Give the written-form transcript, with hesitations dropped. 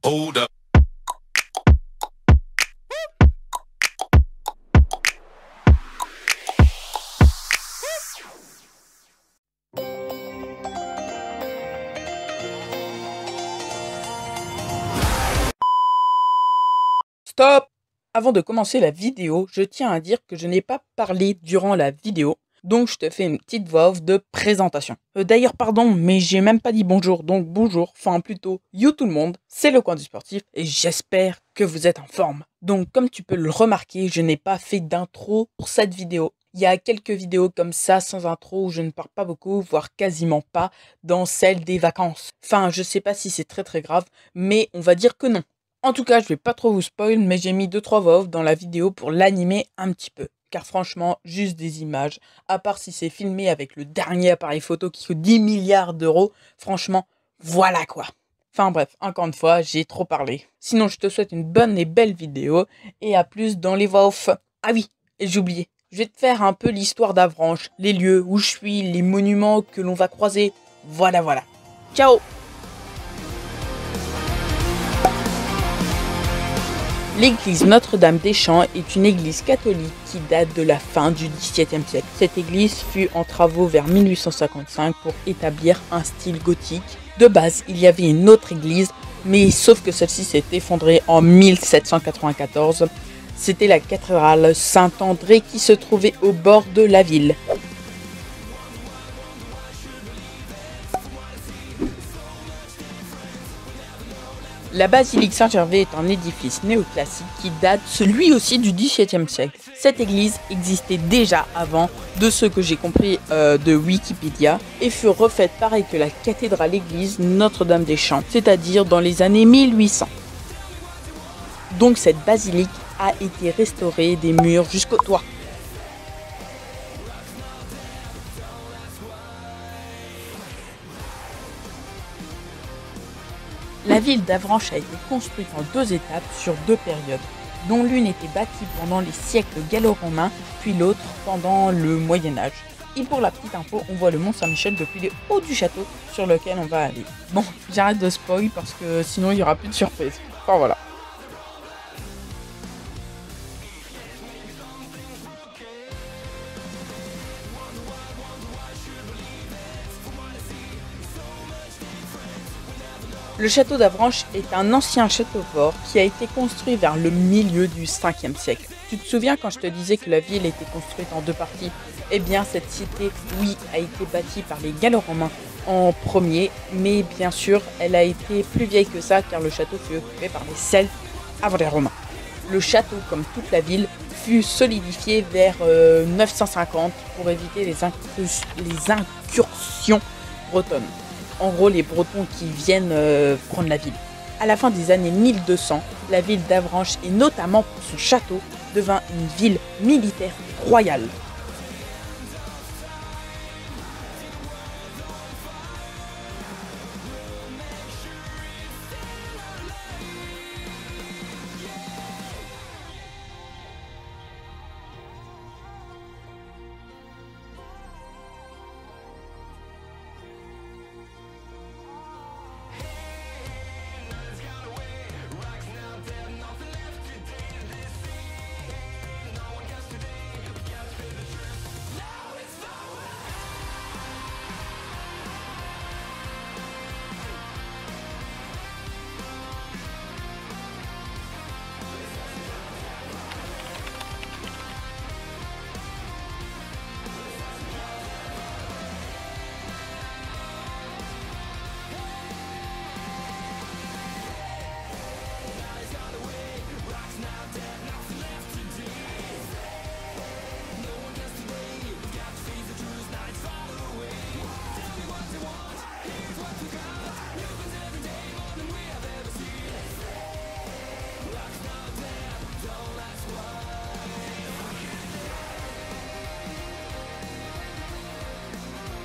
Hold up. Stop! Avant de commencer la vidéo, je tiens à dire que je n'ai pas parlé durant la vidéo, donc je te fais une petite voix off de présentation. D'ailleurs, pardon, mais j'ai même pas dit bonjour, donc bonjour, enfin plutôt yo tout le monde, c'est le coin du sportif et j'espère que vous êtes en forme. Donc comme tu peux le remarquer, je n'ai pas fait d'intro pour cette vidéo. Il y a quelques vidéos comme ça sans intro où je ne parle pas beaucoup, voire quasiment pas, dans celle des vacances. Enfin, je sais pas si c'est très grave, mais on va dire que non. En tout cas, je vais pas trop vous spoil, mais j'ai mis 2-3 voix off dans la vidéo pour l'animer un petit peu. Car franchement, juste des images, à part si c'est filmé avec le dernier appareil photo qui coûte 10 milliards d'euros, franchement, voilà quoi. Enfin bref, encore une fois, j'ai trop parlé. Sinon, je te souhaite une bonne et belle vidéo, et à plus dans les voix off. Ah oui, et j'ai oublié, je vais te faire un peu l'histoire d'Avranches, les lieux où je suis, les monuments que l'on va croiser. Voilà. Ciao! L'église Notre-Dame-des-Champs est une église catholique qui date de la fin du XVIIe siècle. Cette église fut en travaux vers 1855 pour établir un style gothique. De base, il y avait une autre église, mais sauf que celle-ci s'est effondrée en 1794. C'était la cathédrale Saint-André qui se trouvait au bord de la ville. La basilique Saint-Gervais est un édifice néoclassique qui date lui aussi du XVIIe siècle. Cette église existait déjà avant, de ce que j'ai compris de Wikipédia, et fut refaite pareil que la cathédrale-église Notre-Dame-des-Champs, c'est-à-dire dans les années 1800. Donc cette basilique a été restaurée des murs jusqu'au toit. La ville d'Avranches a été construite en 2 étapes sur 2 périodes, dont l'une était bâtie pendant les siècles gallo-romains, puis l'autre pendant le Moyen-Âge. Et pour la petite info, on voit le Mont Saint-Michel depuis les hauts du château sur lequel on va aller. Bon, j'arrête de spoil parce que sinon il n'y aura plus de surprise. Enfin voilà. Le château d'Avranches est un ancien château fort qui a été construit vers le milieu du 5e siècle. Tu te souviens quand je te disais que la ville était construite en 2 parties? Eh bien cette cité, oui, a été bâtie par les Gallo-Romains en premier, mais bien sûr elle a été plus vieille que ça car le château fut occupé par les Celtes avant les Romains. Le château, comme toute la ville, fut solidifié vers 950 pour éviter les incursions bretonnes. En gros, les Bretons qui viennent prendre la ville. À la fin des années 1200, la ville d'Avranches, et notamment pour son château, devint une ville militaire royale.